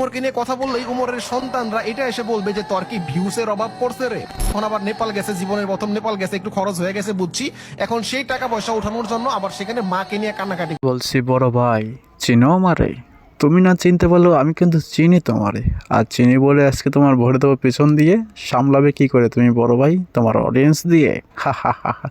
উমরকে নিয়ে কথা বললেই উমরের সন্তানরা এটা এসে বলবে যে তোর কি ভিউসের অভাব পড়ছে রে। এখন আবার নেপাল গেছে, জীবনের প্রথম নেপাল গেছে, একটু খরচ হয়ে গেছে বুঝছি, এখন সেই টাকা পয়সা উঠানোর জন্য আবার সেখানে মাকে নিয়ে কান্নাকাটি। বলছি বড় ভাই, চিনো আমারে? তুমি না চিনতে পারলেও আমি কিন্তু চিনি তোমারে। আর চিনি বলে আজকে তোমার ভরে দেবো পেছন দিয়ে। সামলাবে কি করে তুমি বড় ভাই? তোমার অডিয়েন্স দিয়ে? হা হা হা হা।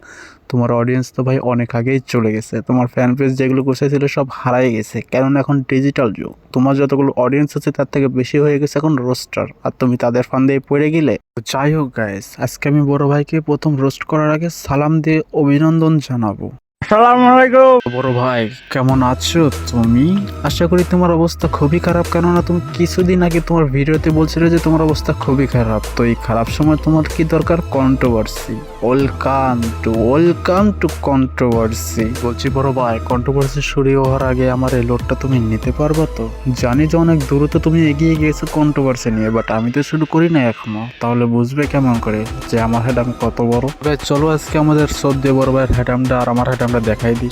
তোমার অডিয়েন্স তো ভাই অনেক আগেই চলে গেছে। তোমার ফ্যান পেজ যেগুলো বসেছিল সব হারাই গেছে, কারণ এখন ডিজিটাল যুগ। তোমার যতগুলো অডিয়েন্স আছে তার থেকে বেশি হয়ে গেছে এখন রোস্টার, আর তুমি তাদের ফান্দে পড়ে গেলে। যাই হোক গাইস, আজকে আমি বড় ভাইকে প্রথম রোস্ট করার আগে সালাম দিয়ে অভিনন্দন জানাবো। আসসালামু আলাইকুম বড় ভাই, কেমন আছো তুমি? আশা করি তোমার অবস্থা খুবই খারাপ, কেননা তুমি কিছুদিন আগে তোমার ভিডিওতে বলছিলে যে তোমার অবস্থা খুবই খারাপ। তো এই খারাপ সময় তোমার কি দরকার? কন্ট্রোভার্সি। Welcome to controversy. বলছি বড় ভাই, কন্ট্রোভার্সি শুরু হওয়ার আগে আমার এই লোডটা তুমি নিতে পারবা তো? জানি যে অনেক দূরত্ব তুমি এগিয়ে গিয়েছো কন্ট্রোভার্সি নিয়ে, বাট আমি তো শুরু করি না এখনো। তাহলে বুঝবে কেমন করে যে আমার হেডাম কত বড়? চলো আজকে আমাদের শ্রদ্ধেয় বড় ভাইয়ের হেডামটা আর আমার হেডামটা দেখাই দিই।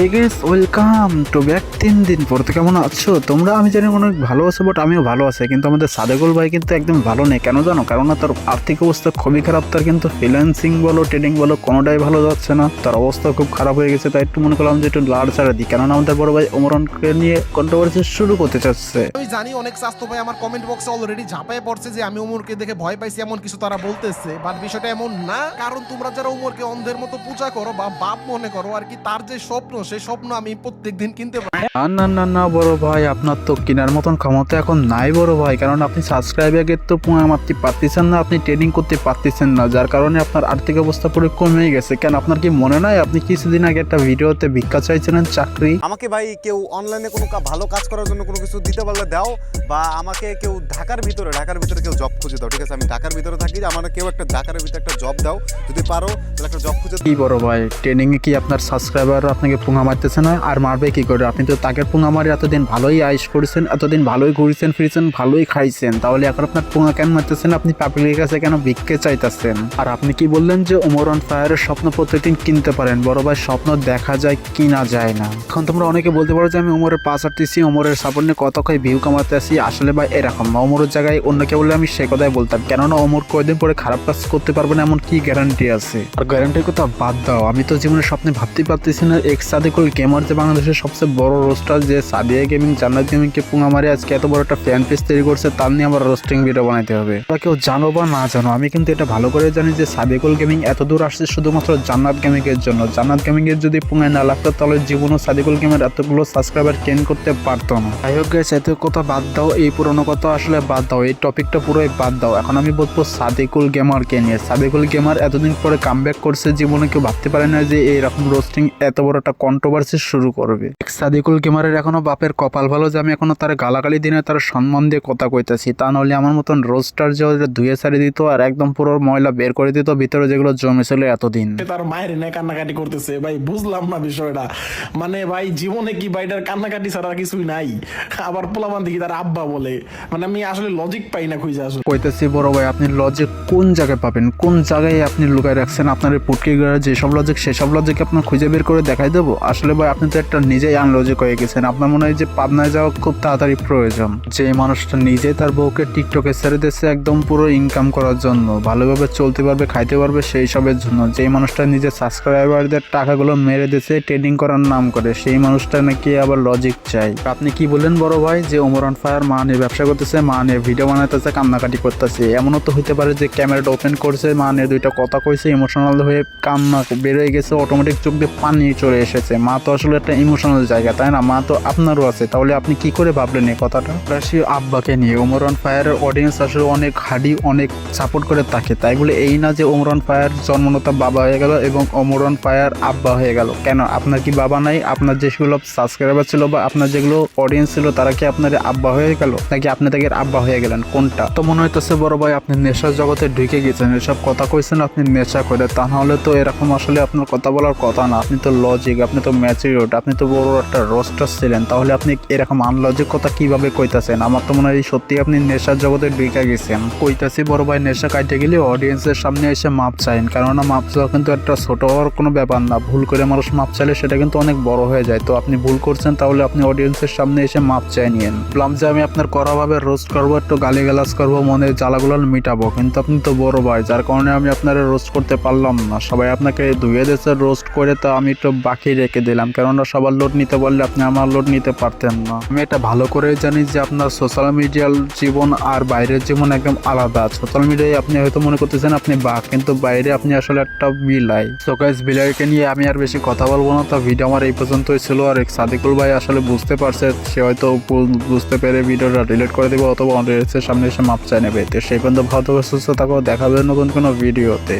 Hey guys, welcome to back. 3 দিন পর তো কেমন আছো তোমরা? আমি জানি অনেক ভালো আছো, বাট আমিও ভালো আছি। কিন্তু আমাদের সাদেকুল ভাই কিন্তু একদম ভালো নেই। কেন জানো? কারণ তার আর্থিক অবস্থা খুবই খারাপ। তার কিন্তু ফ্রিল্যান্সিং বলো, ট্রেডিং বলো, কোনোটাই ভালো যাচ্ছে না। তার অবস্থা খুব খারাপ হয়ে গেছে। তাই একটু মনে করলাম যে একটু লাড় ছাড়া দিই, কেননা আমাদের বড় ভাই ওমরানকে নিয়ে কন্ট্রোভার্সি শুরু করতে চাচ্ছে। আমি জানি অনেক স্বাস্থ্য ভাই আমার কমেন্ট বক্সে অলরেডি ঝাঁপায় পড়ছে যে আমি উমরকে দেখে ভয় পাইছি, এমন কিছু তারা বলতেছে। বাট বিষয়টা এমন না, কারণ তোমরা যারা উমরকে অন্ধের মতো পূজা করো বা বাপ মনে করো আর কি, তার যে স্বপ্ন, সেই স্বপ্ন আমি প্রত্যেকদিন কিনতে পারি। না না না বড় ভাই, আপনার তো কেনার মতন ক্ষমতা এখন নাই বড় ভাই, কারণ আপনি সাবস্ক্রাইবারের তো পুরো মারতে পারতেছেন না, আপনি ট্রেডিং করতে পারতেছেন না, যার কারণে আপনার আর্থিক অবস্থা পুরো কমে গেছে। কেন আপনার কি মনে নাই আপনি কিছুদিন আগে একটা ভিডিওতে ভিক্ষা চাইছিলেন চাকরি? আমাকে ভাই কেউ অনলাইনে কোনো ভালো কাজ করার জন্য কোনো কিছু দিতে পারলে দাও, বা আমাকে কেউ ঢাকার ভিতরে কেউ জব খুঁজে দাও। ঠিক আছে, আমি ঢাকার ভিতরে থাকি, আমার কেউ একটা ঢাকার ভিতরে একটা জব দাও, যদি পারো তাহলে একটা জব খুঁজে। কি বড় ভাই, ট্রেনিং এ কি আপনার সাবস্ক্রাইবার আপনাকে পুঙা মারতেছে না? আর মারবে কি করে? আপনি তো তাকে পুঙা মারি এতদিন ভালোই আইস করেছেন, এতদিন ভালোই ঘুরেছেন ফিরেছেন, ভালোই খাইছেন, তাহলে এখন আপনার পুঙা কেন মারতেছেন? আপনি পাবলিকের কাছে কেন ভিক্ষে চাইতেছেন? আর আপনি কি বললেন যে ওমর অন ফায়ারের স্বপ্ন প্রত্যেকদিন কিনতে পারেন? বড় ভাই, স্বপ্ন দেখা যায়, কিনা যায় না। এখন তোমরা অনেকে বলতে পারো যে আমি ওমরের পাশ আটতেছি, ওমরের সাপোর্ট নিয়ে কত খাই ভিউ কামাতে আসি। আসলে ভাই এরকম না, ওমরের জায়গায় অন্য কেউ বললে আমি সে কথাই বলতাম, কেননা ওমর কয়েকদিন পরে খারাপ কাজ করতে পারবে না এমন কি গ্যারান্টি আছে? আর গ্যারান্টির কথা বাদ দাও, আমি তো জীবনের স্বপ্নে ভাবতেই পারতেছি না এক্স সাদেকুল গেমার যে বাংলাদেশের সবচেয়ে বড় রোস্টার, যে সাদিয়া গেমিং জান্নাত গেমিংকে পুঙা মারে আজকে এত বড় একটা ফ্যান পেজ তৈরি করছে, তার নিয়ে আবার রোস্টিং ভিডিও বানাইতে হবে। তোমরা কেউ জানো বা না জানো, আমি কিন্তু এটা ভালো করে জানি যে সাদেকুল গেমিং এত দূর আসছে শুধুমাত্র জান্নাত গেমিং এর জন্য। জান্নাত গেমিং এর যদি পুঙায় না লাগতো তাহলে জীবনও সাদেকুল গেমের এতগুলো সাবস্ক্রাইবার গেইন করতে পারতো না। যাই হোক গাইস, এত কথা বাদ দাও, এই পুরোনো কথা আসলে বাদ দাও, এই টপিকটা পুরোই বাদ দাও। এখন আমি বলবো সাদেকুল গেমারকে নিয়ে। সাদেকুল গেমার এতদিন পরে কামব্যাক করছে, জীবনে কেউ ভাবতে পারে না যে এইরকম রোস্টিং এত বড় একটা কন্ট্রোভার্সি শুরু করবে। সাদেকুল গেমারের এখনো বাপের কপাল ভালো যে আমি এখনো তার গালাগালি দিনে তার সম্মান দিয়ে কথা কইতাছি, তা নাহলে আমার মতন রোস্টার যে ধুয়ে ছাড়ি দিত আর একদম পুরো ময়লা বের করে দিত ভিতরে যেগুলো জমেছিল এতদিন। তার মায়ের নিয়ে কান্নাকাটি করতেছে, ভাই বুঝলাম না বিষয়টা। মানে ভাই জীবনে কি ভাইটার কান্নাকাটি ছাড়া কিছুই নাই? আবার পোলাপান দেখি তার আব্বা বলে, মানে আমি আসলে লজিক পাই না খুঁজে। আসলে কইতেছি বড় ভাই, আপনি লজিক কোন জায়গায় পাবেন? কোন জায়গায় আপনি লুকায় রাখছেন আপনার এই পুটকি গড়ে যেসব লজিক, সেসব লজিক আপনার খুঁজে বের করে দেখাই দেবো? আসলে ভাই আপনি তো একটা নিজেই আনলজিক হয়ে গেছেন। আপনার মনে হয় যে পাবনায় যাওয়া খুব তাড়াতাড়ি প্রয়োজন। যে মানুষটা নিজে তার বউকে টিকটকে ছেড়ে দিচ্ছে একদম পুরো ইনকাম করার জন্য, ভালোভাবে চলতে পারবে, খাইতে পারবে, সেই সবের জন্য। যে মানুষটা নিজের সাবস্ক্রাইবারদের টাকাগুলো মেরে দিচ্ছে ট্রেডিং করার নাম করে, সেই মানুষটা নাকি আবার লজিক চাই। আপনি কি বললেন বড় ভাই যে ওমর অন ফায়ার মা নিয়ে ব্যবসা করতেছে, মা নিয়ে ভিডিও বানাইতেছে, কান্নাকাটি করতেছে? এমনও তো হইতে পারে যে ক্যামেরাটা ওপেন করছে, মা নিয়ে দুইটা কথা কইছে, ইমোশনাল হয়ে কান্না বের হয়ে গেছে, অটোমেটিক চোখ দিয়ে পানি চলে এসেছে। মা তো আসলে একটা ইমোশনাল জায়গা, তাই না? মা তো আপনারও আছে, তাহলে আপনি কি করে ভাবলেন এই কথাটা? রাশি আব্বাকে নিয়ে ওমর অন ফায়ারের অডিয়েন্স আসলে অনেক হাডি, অনেক সাপোর্ট করে তাকে। তাই বলে এই না যে ওমর অন ফায়ার জন্মদাতা বাবা হয়ে গেল এবং ওমর অন ফায়ার আব্বা হয়ে গেল। কেন আপনার কি বাবা নাই? আপনার যেগুলো সাবস্ক্রাইবার ছিল বা আপনার যেগুলো অডিয়েন্স ছিল তারা কি আপনার আব্বা হয়ে গেল, নাকি আপনি তাকে আব্বা হয়ে গেলেন? কোনটা? তো মনে হইতেছে বড় ভাই আপনি নেশার জগতে ঢুকে গেছেন, এসব কথা কইছেন আপনি নেশা করে, তা নাহলে তো এরকম আসলে আপনার কথা বলার কথা না। আপনি তো লজিক, আপনি তো ম্যাচিউরড, আপনি তো বড় একটা রোস্টার ছিলেন, তাহলে আপনি এরকম আনলজিক কথা কিভাবে কইতাছেন? আমার তো মনে হয় সত্যি আপনি নেশার জগতে ঢুকে গেছেন। কইতাছি বড় ভাই, নেশা কাটে গেলে অডিয়েন্সের সামনে এসে মাপ চাইন, কেননা মাপ চাওয়া কিন্তু একটা ছোট হওয়ার কোনো ব্যাপার না। ভুল করে মানুষ মাপ চাইলে সেটা কিন্তু অনেক বড় হয়ে যায়। তো আপনি ভুল করছেন, তাহলে আপনি অডিয়েন্সের সামনে এসে মাপ চাই নিয়েন। বললাম যে আমি আপনার কড়াভাবে রোস্ট করবো, একটু গালিগালাজ করবো, মনে জ্বালাগুলো মিটাবো, কিন্তু আপনি তো বড় ভাই, যার কারণে আমি আপনারা রোস্ট করতে পারলাম না। সবাই আপনাকে ধুয়ে দিয়েছে রোস্ট করে, তো আমি একটু বাকি রেখে দিলাম, কেননা সবার লোড নিতে বললে আপনি আমার লোড নিতে পারতেন না। আমি এটা ভালো করে জানি যে আপনার সোশ্যাল মিডিয়ার জীবন আর বাইরের জীবন একদম আলাদা। সোশ্যাল মিডিয়ায় আপনি হয়তো মনে করতেছেন আপনি বাঘ, কিন্তু বাইরে আপনি আসলে একটা বিলাই। সো গাইস, বিলাইকে নিয়ে আমি আর বেশি কথা বলবো না। তো ভিডিও আমার এই পর্যন্তই ছিল। আর সাদিকুল ভাই আসলে বুঝতে পারছে, সে হয়তো বুঝতে পেরে ভিডিওটা ডিলিট করে দেবে অথবা অডিয়েন্সের সামনে এসে মাপ চাই নেবে। তো সেই পর্যন্ত ভালো সুস্থ থাকো, দেখা হবে নতুন কোনো ভিডিওতে।